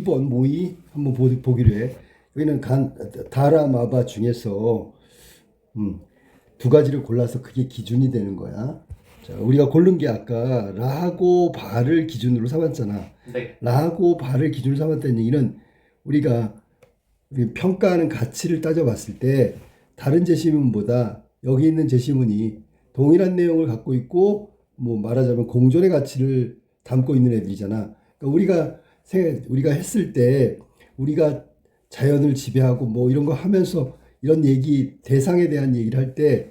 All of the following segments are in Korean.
2번 모의 한번 보기로 해. 여기는 다라마바 중에서 두 가지를 골라서 그게 기준이 되는 거야. 자, 우리가 고른 게 아까 라하고 바를 기준으로 삼았잖아. 네. 라하고 바를 기준으로 삼았다는 얘기는 우리가 평가하는 가치를 따져봤을 때 다른 제시문보다 여기 있는 제시문이 동일한 내용을 갖고 있고 뭐 말하자면 공존의 가치를 담고 있는 애들이잖아. 그러니까 우리가 했을 때 우리가 자연을 지배하고 뭐 이런 거 하면서 이런 얘기 대상에 대한 얘기를 할 때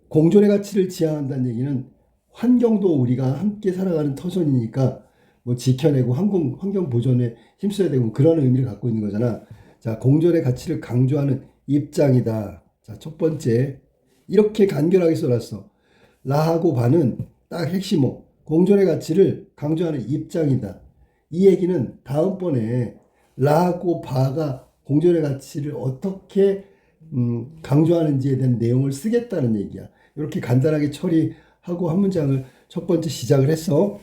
공존의 가치를 지향한다는 얘기는 환경도 우리가 함께 살아가는 터전이니까 뭐 지켜내고 환경 보존에 힘써야 되고 그런 의미를 갖고 있는 거잖아. 자, 공존의 가치를 강조하는 입장이다. 자, 첫 번째 이렇게 간결하게 써놨어. 라하고 바는 딱 핵심어. 공존의 가치를 강조하는 입장이다. 이 얘기는 다음번에 라하고 바가 공존의 가치를 어떻게 강조하는지에 대한 내용을 쓰겠다는 얘기야. 이렇게 간단하게 처리하고 한 문장을 첫 번째 시작을 했어.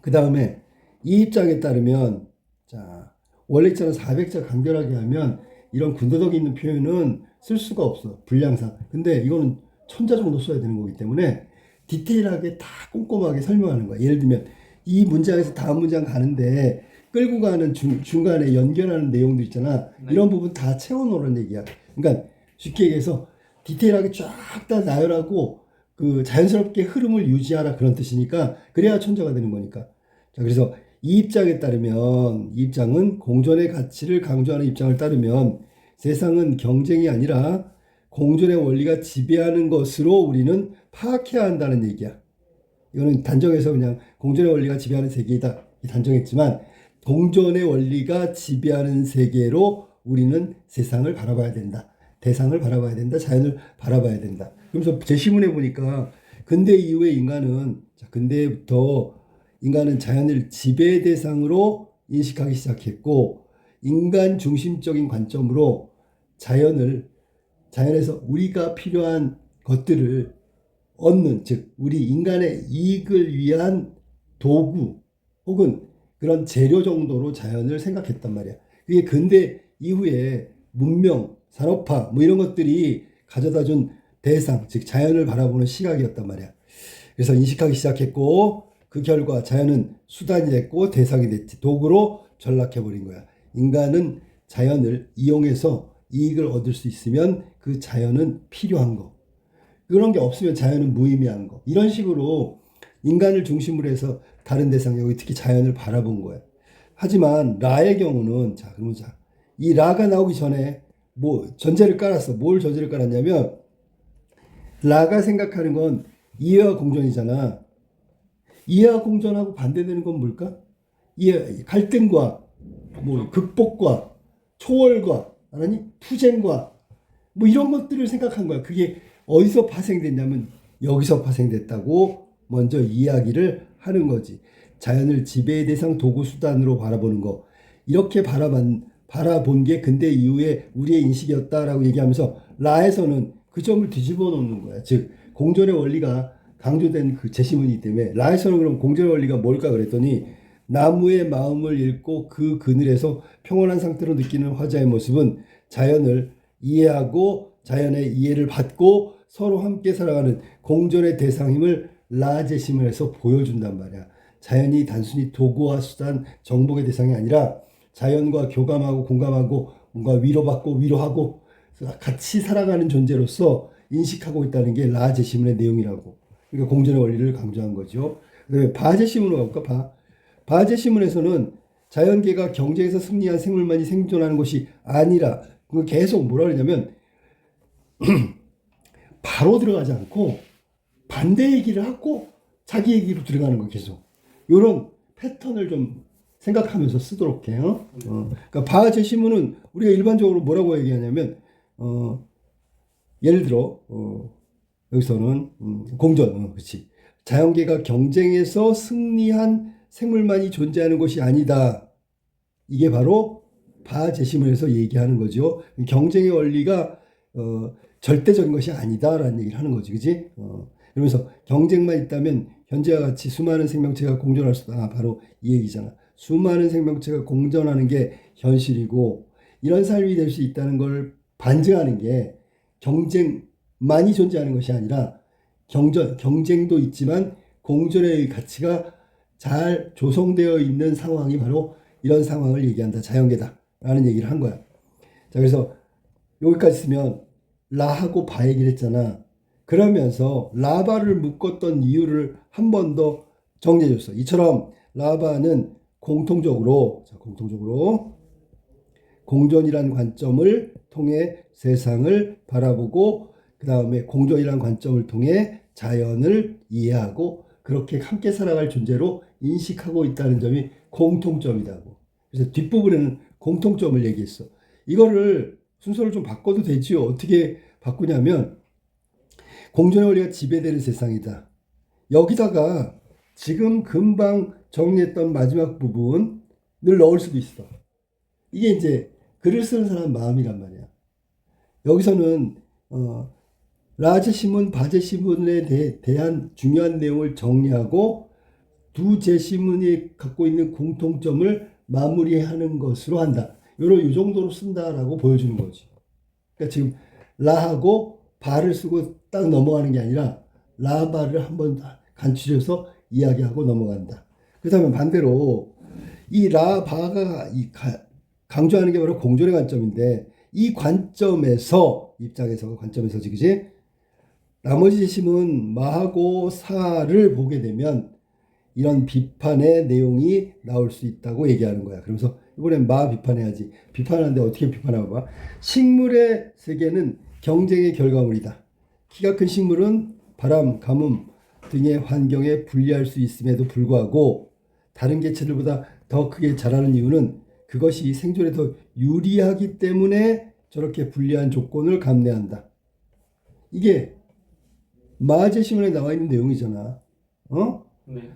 그 다음에 이 입장에 따르면 자, 원래 있잖아 400자 간결하게 하면 이런 군더더기 있는 표현은 쓸 수가 없어. 분량상. 근데 이거는 1000자 정도 써야 되는 거기 때문에 디테일하게 다 꼼꼼하게 설명하는 거야. 예를 들면 이 문장에서 다음 문장 가는데 끌고 가는 중간에 연결하는 내용들 있잖아. 네. 이런 부분 다 채워놓으라는 얘기야. 그러니까 쉽게 얘기해서 디테일하게 쫙 다 나열하고 그 자연스럽게 흐름을 유지하라 그런 뜻이니까 그래야 천자가 되는 거니까. 자, 그래서 이 입장에 따르면 이 입장은 공존의 가치를 강조하는 입장을 따르면 세상은 경쟁이 아니라 공존의 원리가 지배하는 것으로 우리는 파악해야 한다는 얘기야. 이거는 단정해서 그냥 공존의 원리가 지배하는 세계이다 단정했지만 공존의 원리가 지배하는 세계로 우리는 세상을 바라봐야 된다. 대상을 바라봐야 된다. 자연을 바라봐야 된다. 그러면서 제시문에 보니까 근대 이후의 인간은 근대부터 인간은 자연을 지배 대상으로 인식하기 시작했고 인간 중심적인 관점으로 자연에서 우리가 필요한 것들을 얻는 즉 우리 인간의 이익을 위한 도구 혹은 그런 재료 정도로 자연을 생각했단 말이야. 그게 근대 이후에 문명, 산업화 뭐 이런 것들이 가져다 준 대상 즉 자연을 바라보는 시각이었단 말이야. 그래서 인식하기 시작했고 그 결과 자연은 수단이 됐고 대상이 됐지. 도구로 전락해버린 거야. 인간은 자연을 이용해서 이익을 얻을 수 있으면 그 자연은 필요한 거. 그런 게 없으면 자연은 무의미한 거. 이런 식으로 인간을 중심으로 해서 다른 대상, 여기 특히 자연을 바라본 거야. 하지만 라의 경우는 자, 그러면 이 라가 나오기 전에 뭐 전제를 깔았어. 뭘 전제를 깔았냐면 라가 생각하는 건 이해와 공존이잖아. 이해와 공존하고 반대되는 건 뭘까? 갈등과 뭐 극복과 초월과 아니 투쟁과 뭐 이런 것들을 생각한 거야. 그게 어디서 파생됐냐면 여기서 파생됐다고 먼저 이야기를 하는 거지. 자연을 지배의 대상 도구 수단으로 바라보는 거. 이렇게 바라본 게 근대 이후에 우리의 인식이었다라고 얘기하면서 라에서는 그 점을 뒤집어 놓는 거야. 즉 공존의 원리가 강조된 그 제시문이기 때문에 라에서는 그럼 공존의 원리가 뭘까 그랬더니 나무의 마음을 읽고 그 그늘에서 평온한 상태로 느끼는 화자의 모습은 자연을 이해하고 자연의 이해를 받고 서로 함께 살아가는 공존의 대상임을 라 제시문에서 보여준단 말이야. 자연이 단순히 도구와 수단, 정복의 대상이 아니라 자연과 교감하고 공감하고 뭔가 위로받고 위로하고 같이 살아가는 존재로서 인식하고 있다는 게 라 제시문의 내용이라고. 그러니까 공존의 원리를 강조한 거죠. 그다음에 바 제시문으로 가볼까? 바 제시문에서는 자연계가 경쟁에서 승리한 생물만이 생존하는 것이 아니라 계속 뭐라 그러냐면 바로 들어가지 않고 반대 얘기를 하고 자기 얘기로 들어가는 거 계속. 이런 패턴을 좀 생각하면서 쓰도록 해요. 그러니까 바 제시문은 우리가 일반적으로 뭐라고 얘기하냐면 예를 들어 여기서는 공존, 그렇지. 자연계가 경쟁에서 승리한 생물만이 존재하는 것이 아니다. 이게 바로 바 제시문에서 얘기하는 거죠. 경쟁의 원리가 절대적인 것이 아니다라는 얘기를 하는 거지, 그렇지? 그러면서 경쟁만 있다면 현재와 같이 수많은 생명체가 공존할 수 있다. 바로 이 얘기잖아. 수많은 생명체가 공존하는 게 현실이고 이런 삶이 될 수 있다는 걸 반증하는 게 경쟁만이 존재하는 것이 아니라 경쟁도 있지만 공존의 가치가 잘 조성되어 있는 상황이 바로 이런 상황을 얘기한다. 자연계다. 라는 얘기를 한 거야. 자, 그래서 여기까지 쓰면 라하고 바 얘기를 했잖아. 그러면서 라바를 묶었던 이유를 한 번 더 정리해 줬어. 이처럼 라바는 공통적으로 공존이라는 관점을 통해 세상을 바라보고 그 다음에 공존이라는 관점을 통해 자연을 이해하고 그렇게 함께 살아갈 존재로 인식하고 있다는 점이 공통점이라고. 그래서 뒷부분에는 공통점을 얘기했어. 이거를 순서를 좀 바꿔도 되지요. 어떻게 바꾸냐면 공존의 원리가 지배되는 세상이다. 여기다가 지금 금방 정리했던 마지막 부분을 넣을 수도 있어. 이게 이제 글을 쓰는 사람 마음이란 말이야. 여기서는 라제 신문, 바제 신문에 대한 중요한 내용을 정리하고 두 제시문이 갖고 있는 공통점을 마무리하는 것으로 한다. 이 정도로 쓴다라고 보여주는 거지. 그러니까 지금 라하고 바를 쓰고 딱 넘어가는 게 아니라 라바를 한번 간추려서 이야기하고 넘어간다. 그렇다면 반대로 이 라바가 강조하는 게 바로 공존의 관점인데 이 관점에서 관점에서지, 그지? 나머지 제심은 마하고 사를 보게 되면 이런 비판의 내용이 나올 수 있다고 얘기하는 거야. 그러면서 이번엔 마 비판해야지. 비판하는데 어떻게 비판하고 봐? 식물의 세계는 경쟁의 결과물이다. 키가 큰 식물은 바람, 가뭄 등의 환경에 불리할 수 있음에도 불구하고 다른 개체들보다 더 크게 자라는 이유는 그것이 생존에 더 유리하기 때문에 저렇게 불리한 조건을 감내한다. 이게 마제시문에 나와 있는 내용이잖아. 네.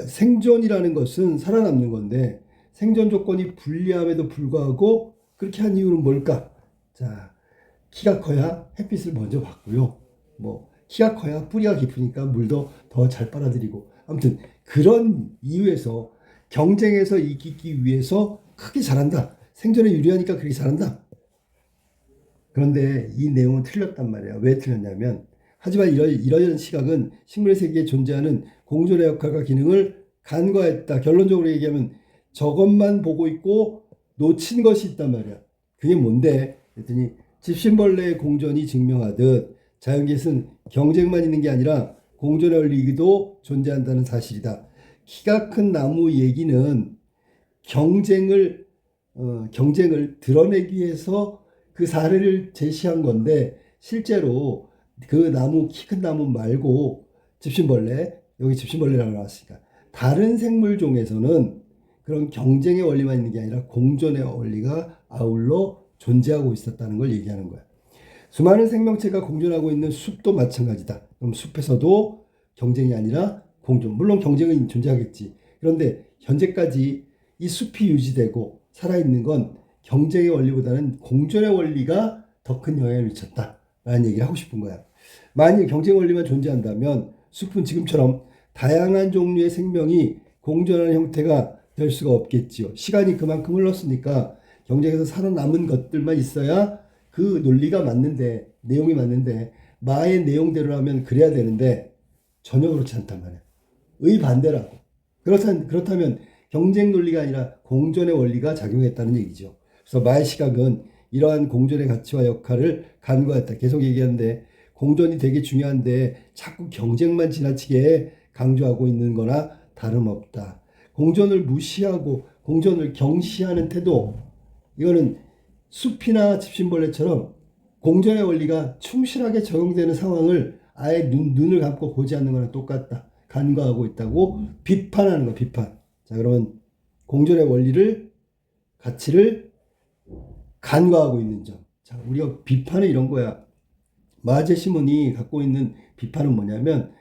생존이라는 것은 살아남는 건데 생존 조건이 불리함에도 불구하고 그렇게 한 이유는 뭘까? 자, 키가 커야 햇빛을 먼저 받고요. 키가 커야 뿌리가 깊으니까 물도 더 잘 빨아들이고. 아무튼 그런 이유에서 경쟁에서 이기기 위해서 크게 자란다. 생존에 유리하니까 그렇게 자란다. 그런데 이 내용은 틀렸단 말이야. 왜 틀렸냐면 하지만 이런 시각은 식물의 세계에 존재하는 공존의 역할과 기능을 간과했다. 결론적으로 얘기하면 저것만 보고 있고 놓친 것이 있단 말이야. 그게 뭔데? 그랬더니 집신벌레의 공존이 증명하듯 자연계에서는 경쟁만 있는 게 아니라 공존의 원리도 존재한다는 사실이다. 키가 큰 나무 얘기는 경쟁을 드러내기 위해서 그 사례를 제시한 건데 실제로 그 나무, 키 큰 나무 말고 집신벌레, 여기 집신벌레라고 나왔으니까 다른 생물종에서는 그런 경쟁의 원리만 있는 게 아니라 공존의 원리가 아울러 존재하고 있었다는 걸 얘기하는 거야. 수많은 생명체가 공존하고 있는 숲도 마찬가지다. 그럼 숲에서도 경쟁이 아니라 공존. 물론 경쟁은 존재하겠지. 그런데 현재까지 이 숲이 유지되고 살아있는 건 경쟁의 원리보다는 공존의 원리가 더 큰 영향을 미쳤다라는 얘기를 하고 싶은 거야. 만일 경쟁 원리만 존재한다면 숲은 지금처럼 다양한 종류의 생명이 공존하는 형태가 될 수가 없겠지요. 시간이 그만큼 흘렀으니까 경쟁에서 살아남은 것들만 있어야 그 논리가 맞는데, 내용이 맞는데 마의 내용대로라면 그래야 되는데 전혀 그렇지 않단 말이야. 의반대라고. 그렇다면 경쟁 논리가 아니라 공존의 원리가 작용했다는 얘기죠. 그래서 마의 시각은 이러한 공존의 가치와 역할을 간과했다. 계속 얘기하는데 공존이 되게 중요한데 자꾸 경쟁만 지나치게 강조하고 있는 거나 다름없다. 공존을 무시하고 공존을 경시하는 태도, 이거는 숲이나 집신벌레처럼 공존의 원리가 충실하게 적용되는 상황을 아예 눈을 감고 보지 않는 거랑 똑같다. 간과하고 있다고 비판하는 거, 비판. 자, 그러면 공존의 원리를, 가치를 간과하고 있는 점. 자, 우리가 비판은 이런 거야. 마제 시몬이 갖고 있는 비판은 뭐냐면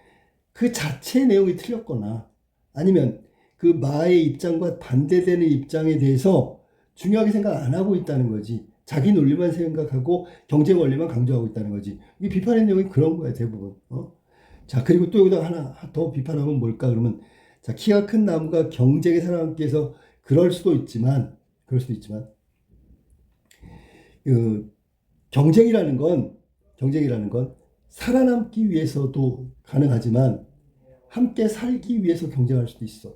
그 자체의 내용이 틀렸거나 아니면 그 마의 입장과 반대되는 입장에 대해서 중요하게 생각 안 하고 있다는 거지. 자기 논리만 생각하고 경쟁 원리만 강조하고 있다는 거지. 이 비판의 내용이 그런 거야, 대부분. 자, 그리고 또 여기다 하나 더 비판하면 뭘까? 그러면 자, 키가 큰 나무가 경쟁에 살아남기 위해서 그럴 수도 있지만 그 경쟁이라는 건 살아남기 위해서도 가능하지만 함께 살기 위해서 경쟁할 수도 있어.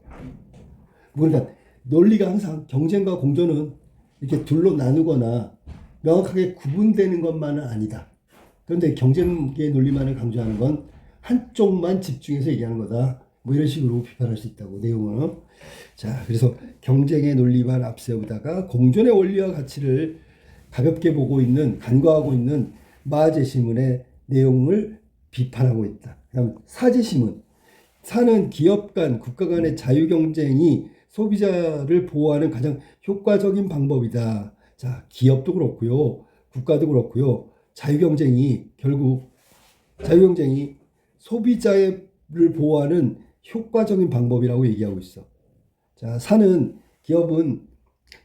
그러니까 논리가 항상 경쟁과 공존은 이렇게 둘로 나누거나 명확하게 구분되는 것만은 아니다. 그런데 경쟁의 논리만을 강조하는 건 한쪽만 집중해서 얘기하는 거다. 뭐 이런 식으로 비판할 수 있다고 내용은. 자, 그래서 경쟁의 논리만 앞세우다가 공존의 원리와 가치를 가볍게 보고 있는, 간과하고 있는 마제시문의 내용을 비판하고 있다. 그다음 사제시문. 사는 기업 간, 국가 간의 자유 경쟁이 소비자를 보호하는 가장 효과적인 방법이다. 자, 기업도 그렇고요. 국가도 그렇고요. 결국 자유경쟁이 소비자를 보호하는 효과적인 방법이라고 얘기하고 있어. 자, 기업은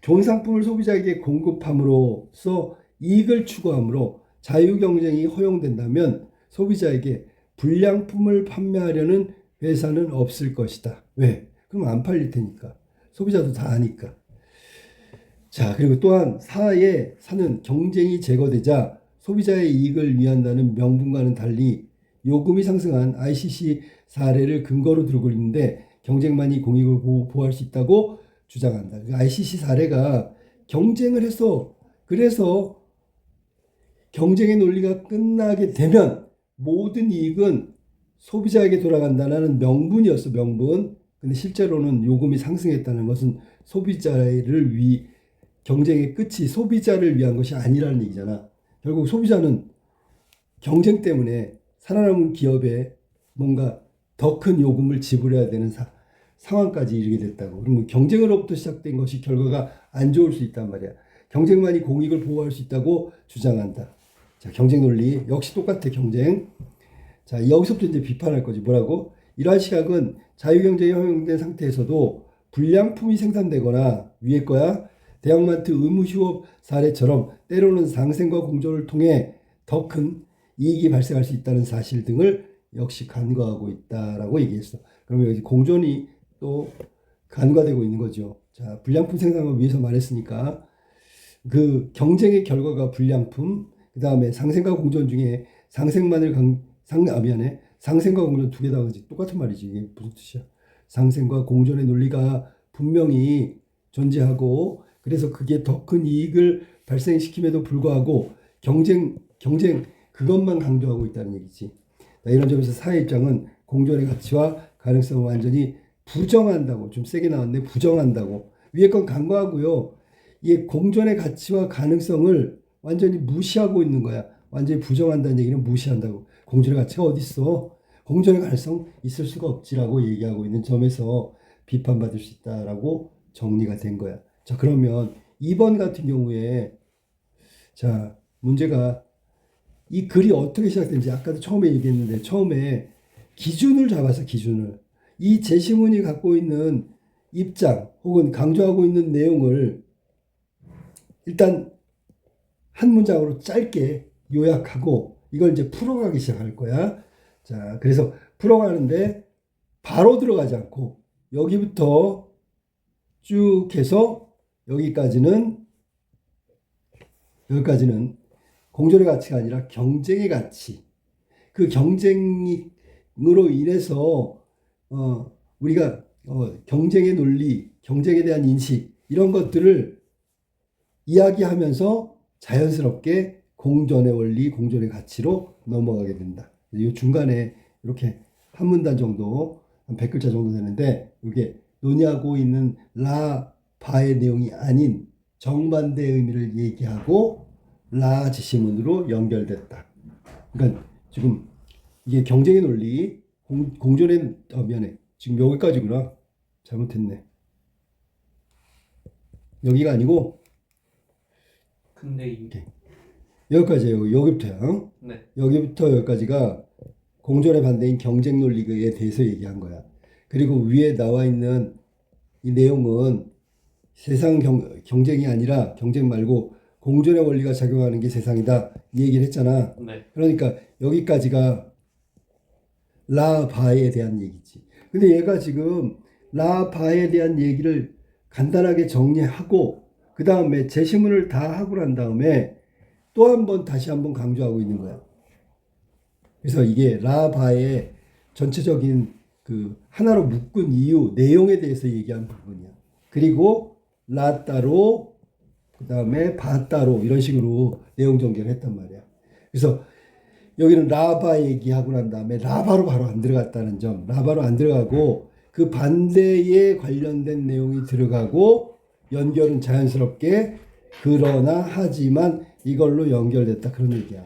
좋은 상품을 소비자에게 공급함으로써 이익을 추구하므로 자유경쟁이 허용된다면 소비자에게 불량품을 판매하려는 회사는 없을 것이다. 왜? 그럼 안 팔릴 테니까. 소비자도 다 아니까. 자, 그리고 또한 사는 경쟁이 제거되자 소비자의 이익을 위한다는 명분과는 달리 요금이 상승한 ICC 사례를 근거로 들고 있는데 경쟁만이 공익을 보호할 수 있다고 주장한다. ICC 사례가 경쟁을 해서 그래서 경쟁의 논리가 끝나게 되면 모든 이익은 소비자에게 돌아간다는 명분이었어, 명분. 근데 실제로는 요금이 상승했다는 것은 경쟁의 끝이 소비자를 위한 것이 아니라는 얘기잖아. 결국 소비자는 경쟁 때문에 살아남은 기업에 뭔가 더 큰 요금을 지불해야 되는 상황까지 이르게 됐다고. 그러면 경쟁으로부터 시작된 것이 결과가 안 좋을 수 있단 말이야. 경쟁만이 공익을 보호할 수 있다고 주장한다. 자, 경쟁 논리 역시 똑같아. 경쟁. 자, 여기서부터 이제 비판할 거지. 뭐라고? 이러한 시각은 자유경쟁이 허용된 상태에서도 불량품이 생산되거나 위에 거야. 대형마트 의무휴업 사례처럼 때로는 상생과 공존을 통해 더 큰 이익이 발생할 수 있다는 사실 등을 역시 간과하고 있다라고 얘기했어. 그러면 여기 공존이 또 간과되고 있는 거죠. 자, 불량품 생산을 위해서 말했으니까 그 경쟁의 결과가 불량품, 그 다음에 상생과 공존 중에 상생과 공존 두 개 다 똑같은 말이지. 이게 무슨 뜻이야? 상생과 공존의 논리가 분명히 존재하고 그래서 그게 더 큰 이익을 발생시킴에도 불구하고 경쟁 그것만 강조하고 있다는 얘기지. 이런 점에서 사회 입장은 공존의 가치와 가능성을 완전히 부정한다고. 좀 세게 나왔네. 부정한다고. 위에 건 간과하고요. 이 공존의 가치와 가능성을 완전히 무시하고 있는 거야. 완전히 부정한다는 얘기는 무시한다고. 공존의 가치가 어디 있어? 공존의 가능성 있을 수가 없지라고 얘기하고 있는 점에서 비판받을 수 있다라고 정리가 된 거야. 자, 그러면 2번 같은 경우에 자, 문제가 이 글이 어떻게 시작된지 아까도 처음에 얘기했는데 처음에 기준을 잡아서 기준을 이 제시문이 갖고 있는 입장 혹은 강조하고 있는 내용을 일단 한 문장으로 짧게 요약하고 이걸 이제 풀어가기 시작할 거야. 자, 그래서 풀어가는데 바로 들어가지 않고 여기부터 쭉 해서 여기까지는 공존의 가치가 아니라 경쟁의 가치. 그 경쟁으로 인해서 우리가 경쟁의 논리, 경쟁에 대한 인식 이런 것들을 이야기하면서 자연스럽게 공존의 원리, 공존의 가치로 넘어가게 된다. 이 중간에 이렇게 한 문단 정도, 한 100글자 정도 되는데 이게 논의하고 있는 바의 내용이 아닌 정반대의 의미를 얘기하고 라 지시문으로 연결됐다. 그러니까 지금 이게 경쟁의 논리, 공존의 미안해. 지금 여기까지구나. 잘못했네. 여기가 아니고 근데 이게 여기까지예요. 여기부터요. 네. 여기부터 여기까지가 공존의 반대인 경쟁 논리에 대해서 얘기한 거야. 그리고 위에 나와 있는 이 내용은 세상 경쟁이 아니라 경쟁 말고 공존의 원리가 작용하는 게 세상이다. 이 얘기를 했잖아. 네. 그러니까 여기까지가 라바에 대한 얘기지. 근데 얘가 지금 라바에 대한 얘기를 간단하게 정리하고 그 다음에 제시문을 다 하고 난 다음에 또 한 번 다시 한번 강조하고 있는 거야. 그래서 이게 라바의 전체적인 그 하나로 묶은 이유, 내용에 대해서 얘기한 부분이야. 그리고 라 따로 그 다음에 바 따로 이런 식으로 내용 전개를 했단 말이야. 그래서 여기는 라바 얘기하고 난 다음에 라바로 바로 안 들어갔다는 점, 라바로 안 들어가고 그 반대에 관련된 내용이 들어가고 연결은 자연스럽게 그러나 하지만 이걸로 연결됐다 그런 얘기야.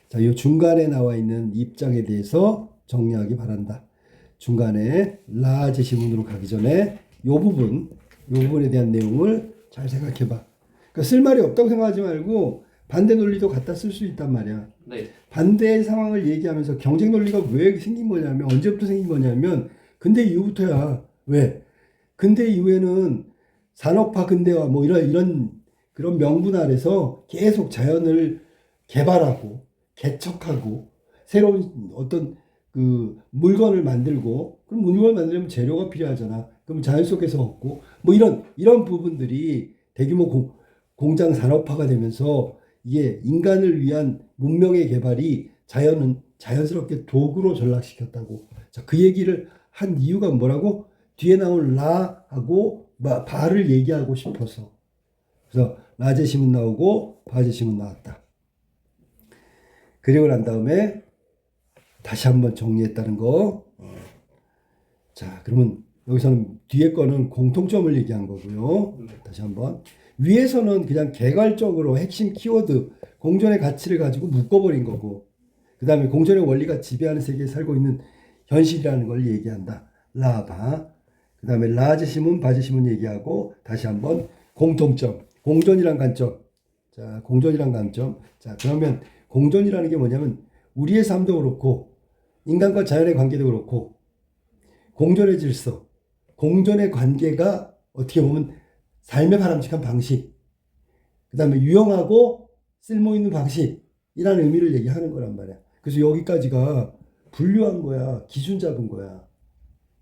자, 이 중간에 나와 있는 입장에 대해서 정리하기 바란다. 중간에 라 제시문으로 가기 전에 이 부분에 대한 내용을 잘 생각해 봐. 그러니까 쓸 말이 없다고 생각하지 말고 반대 논리도 갖다 쓸 수 있단 말이야. 네. 반대의 상황을 얘기하면서 경쟁 논리가 왜 생긴 거냐면 언제부터 생긴 거냐면 근대 이후부터야. 왜? 근대 이후에는 산업화 근대화 뭐 이런 그런 명분 아래서 계속 자연을 개발하고 개척하고 새로운 어떤 그 물건을 만들고 그럼 물건을 만들려면 재료가 필요하잖아. 그럼 자연 속에서 얻고 뭐 이런 부분들이 대규모 공장 산업화가 되면서 이게 인간을 위한 문명의 개발이 자연은 자연스럽게 도구로 전락시켰다고. 자, 그 얘기를 한 이유가 뭐라고? 뒤에 나온 라하고 바를 얘기하고 싶어서. 그래서 라제시문 나오고 바제시문 나왔다. 그리고 난 다음에 다시 한번 정리했다는 거. 자, 그러면 여기서는 뒤에 거는 공통점을 얘기한 거고요. 다시 한번. 위에서는 그냥 개괄적으로 핵심 키워드, 공존의 가치를 가지고 묶어버린 거고, 그 다음에 공존의 원리가 지배하는 세계에 살고 있는 현실이라는 걸 얘기한다. 라바. 그 다음에 라제시문, 바제시문 얘기하고, 다시 한번 공통점, 공존이란 관점. 자, 공존이란 관점. 자, 그러면 공존이라는 게 뭐냐면, 우리의 삶도 그렇고, 인간과 자연의 관계도 그렇고, 공존의 질서, 공존의 관계가 어떻게 보면 삶의 바람직한 방식, 그 다음에 유용하고 쓸모있는 방식이라는 의미를 얘기하는 거란 말이야. 그래서 여기까지가 분류한 거야. 기준 잡은 거야.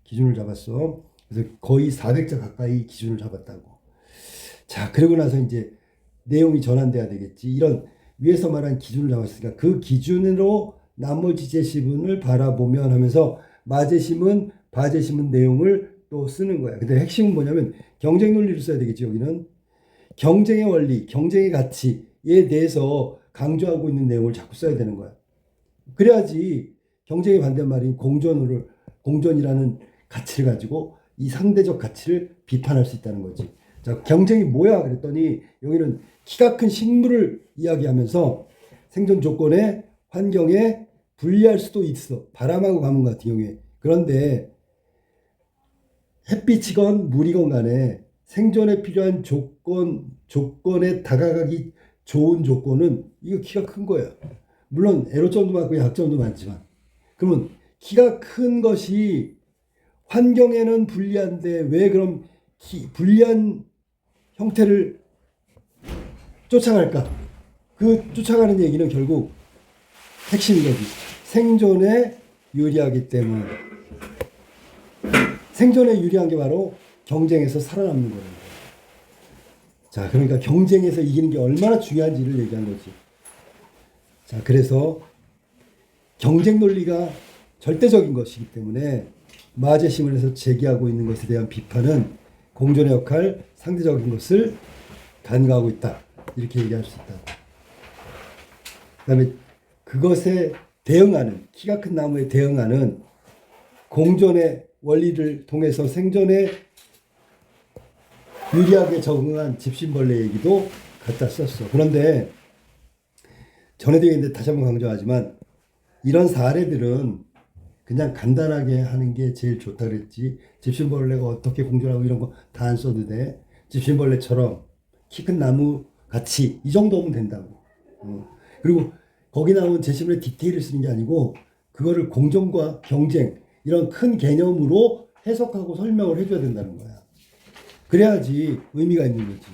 기준을 잡았어. 그래서 거의 400자 가까이 기준을 잡았다고. 자, 그러고 나서 이제 내용이 전환돼야 되겠지. 이런 위에서 말한 기준을 잡았으니까 그 기준으로 나머지 제시문을 바라보면 하면서 마제시문, 바제시문 내용을 또 쓰는 거야. 근데 핵심은 뭐냐면 경쟁 논리를 써야 되겠지. 여기는 경쟁의 원리, 경쟁의 가치에 대해서 강조하고 있는 내용을 자꾸 써야 되는 거야. 그래야지 경쟁의 반대말인 공존이라는 가치를 가지고 이 상대적 가치를 비판할 수 있다는 거지. 자, 경쟁이 뭐야? 그랬더니 여기는 키가 큰 식물을 이야기하면서 생존 조건에 환경에 불리할 수도 있어. 바람하고 가뭄 같은 경우에. 그런데 햇빛이건 물이건 간에 생존에 필요한 조건에 다가가기 좋은 조건은 이거 키가 큰 거야. 물론 애로점도 많고 약점도 많지만. 그러면 키가 큰 것이 환경에는 불리한데 왜 그럼 불리한 형태를 쫓아갈까? 그 쫓아가는 얘기는 결국 핵심인 거지. 생존에 유리하기 때문에. 생존에 유리한 게 바로 경쟁에서 살아남는 거예요. 자, 그러니까 경쟁에서 이기는 게 얼마나 중요한지를 얘기한 거지. 자, 그래서 경쟁 논리가 절대적인 것이기 때문에 마제시문에서 제기하고 있는 것에 대한 비판은 공존의 역할, 상대적인 것을 간과하고 있다. 이렇게 얘기할 수 있다. 그 다음에 그것에 대응하는, 키가 큰 나무에 대응하는 공존의 원리를 통해서 생존에 유리하게 적응한 집신벌레 얘기도 갖다 썼어. 그런데 전에도 얘기했는데 다시 한번 강조하지만 이런 사례들은 그냥 간단하게 하는 게 제일 좋다 그랬지. 집신벌레가 어떻게 공존하고 이런 거 다 안 써도 돼. 집신벌레처럼 키 큰 나무 같이 이 정도면 된다고. 그리고 거기 나온 제시문의 디테일을 쓰는 게 아니고 그거를 공존과 경쟁 이런 큰 개념으로 해석하고 설명을 해줘야 된다는 거야. 그래야지 의미가 있는 거지.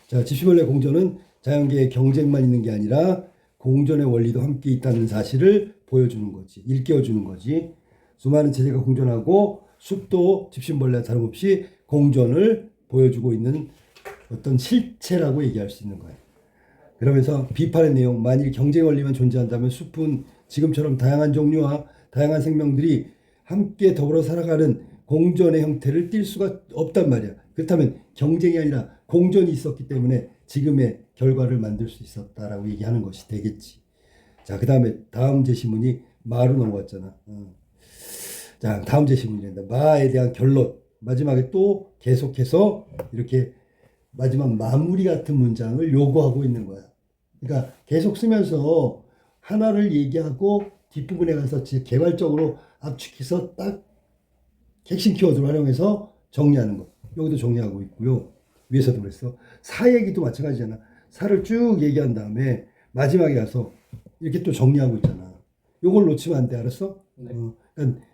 자, 집신벌레 공존은 자연계의 경쟁만 있는 게 아니라 공존의 원리도 함께 있다는 사실을 보여주는 거지. 일깨워주는 거지. 수많은 체제가 공존하고 숲도 집신벌레와 다름없이 공존을 보여주고 있는 어떤 실체라고 얘기할 수 있는 거예요. 그러면서 비판의 내용, 만일 경쟁 원리만 존재한다면 숲은 지금처럼 다양한 종류와 다양한 생명들이 함께 더불어 살아가는 공존의 형태를 띌 수가 없단 말이야. 그렇다면 경쟁이 아니라 공존이 있었기 때문에 지금의 결과를 만들 수 있었다라고 얘기하는 것이 되겠지. 자, 그 다음에 다음 제시문이 마로 넘어갔잖아. 자, 다음 제시문이란다. 마에 대한 결론. 마지막에 또 계속해서 이렇게 마지막 마무리 같은 문장을 요구하고 있는 거야. 그러니까 계속 쓰면서 하나를 얘기하고 뒷부분에 가서 개발적으로 압축해서 딱 핵심 키워드를 활용해서 정리하는 거. 여기도 정리하고 있고요. 위에서도 그랬어. 사 얘기도 마찬가지잖아. 사를 쭉 얘기한 다음에 마지막에 가서 이렇게 또 정리하고 있잖아. 요걸 놓치면 안 돼. 알았어? 네. 그러니까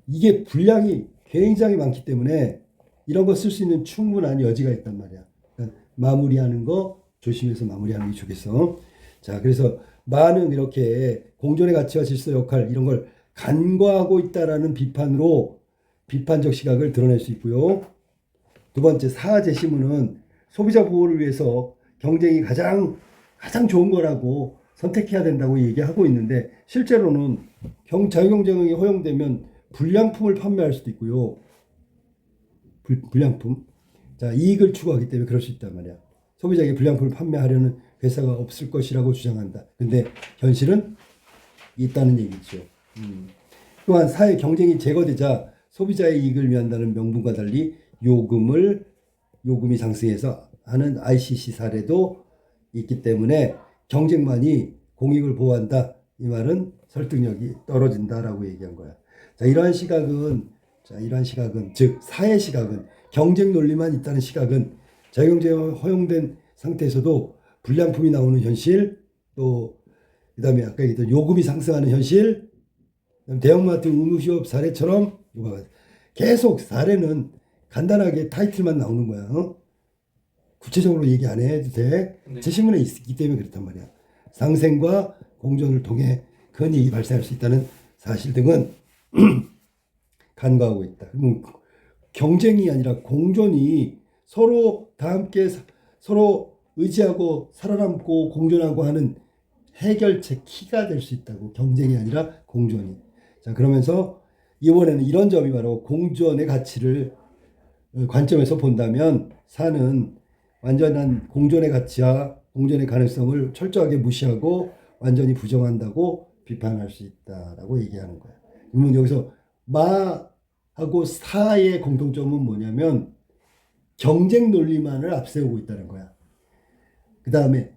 이게 분량이 굉장히 많기 때문에 이런 거 쓸 수 있는 충분한 여지가 있단 말이야. 그러니까 마무리하는 거 조심해서 마무리하는 게 좋겠어. 자, 그래서 마는 이렇게 공존의 가치와 질서 역할 이런 걸 간과하고 있다라는 비판으로 비판적 시각을 드러낼 수 있고요. 두 번째 사 제시문은 소비자 보호를 위해서 경쟁이 가장 좋은 거라고 선택해야 된다고 얘기하고 있는데 실제로는 자유경쟁이 허용되면 불량품을 판매할 수도 있고요. 불량품. 자, 이익을 추구하기 때문에 그럴 수 있단 말이야. 소비자에게 불량품을 판매하려는 회사가 없을 것이라고 주장한다. 근데 현실은 있다는 얘기죠. 또한 사회 경쟁이 제거되자 소비자의 이익을 위한다는 명분과 달리 요금이 상승해서 하는 ICC 사례도 있기 때문에 경쟁만이 공익을 보호한다. 이 말은 설득력이 떨어진다라고 얘기한 거야. 자, 이러한 시각은 즉 사회 시각은 경쟁 논리만 있다는 시각은 자유경쟁이 허용된 상태에서도 불량품이 나오는 현실, 또 그다음에 아까 얘기했던 요금이 상승하는 현실, 대형마트 의무휴업 사례처럼 계속 사례는 간단하게 타이틀만 나오는 거야. 구체적으로 얘기 안 해도 돼. 네. 제시문에 있기 때문에 그렇단 말이야. 상생과 공존을 통해 큰 이익이 발생할 수 있다는 사실 등은 간과하고 있다. 경쟁이 아니라 공존이 서로 다 함께 서로 의지하고 살아남고 공존하고 하는 해결책 키가 될 수 있다고. 경쟁이 아니라 공존이. 자, 그러면서 이번에는 이런 점이 바로 공존의 가치를 관점에서 본다면 사는 완전한 공존의 가치와 공존의 가능성을 철저하게 무시하고 완전히 부정한다고 비판할 수 있다라고 얘기하는 거야. 그러면 여기서 마하고 사의 공통점은 뭐냐면 경쟁 논리만을 앞세우고 있다는 거야. 그 다음에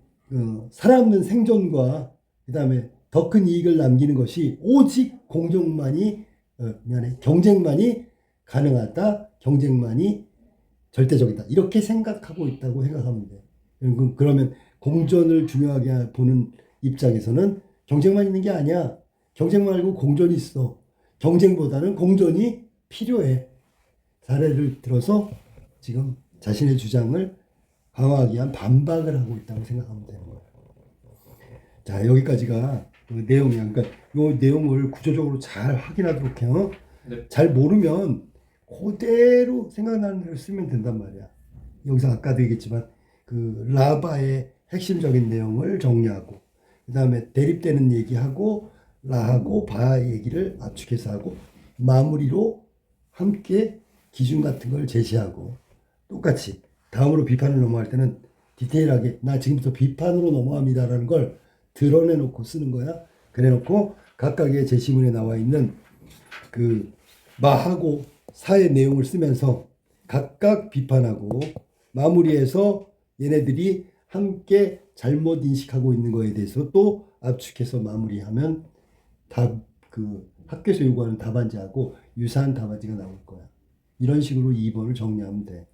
살아남는 생존과 그 다음에 더 큰 이익을 남기는 것이 오직 경쟁만이 가능하다. 경쟁만이 절대적이다. 이렇게 생각하고 있다고 생각하면 돼. 그러면 공존을 중요하게 보는 입장에서는 경쟁만 있는 게 아니야. 경쟁 말고 공존이 있어. 경쟁보다는 공존이 필요해. 사례를 들어서 지금 자신의 주장을 강화하기 위한 반박을 하고 있다고 생각하면 되는 거예요. 자, 여기까지가 그 내용이야. 그러니까 이 내용을 구조적으로 잘 확인하도록 해요. 네. 잘 모르면 그대로 생각나는 대로 쓰면 된단 말이야. 여기서 아까도 얘기했지만 그 라바의 핵심적인 내용을 정리하고 그 다음에 대립되는 얘기하고 라하고 바 얘기를 압축해서 하고 마무리로 함께 기준 같은 걸 제시하고 똑같이 다음으로 비판을 넘어갈 때는 디테일하게 나 지금부터 비판으로 넘어갑니다라는 걸 드러내놓고 쓰는 거야. 그래놓고 각각의 제시문에 나와 있는 그 마하고 사의 내용을 쓰면서 각각 비판하고 마무리해서 얘네들이 함께 잘못 인식하고 있는 거에 대해서 또 압축해서 마무리하면 그 학교에서 요구하는 답안지하고 유사한 답안지가 나올 거야. 이런 식으로 2번을 정리하면 돼.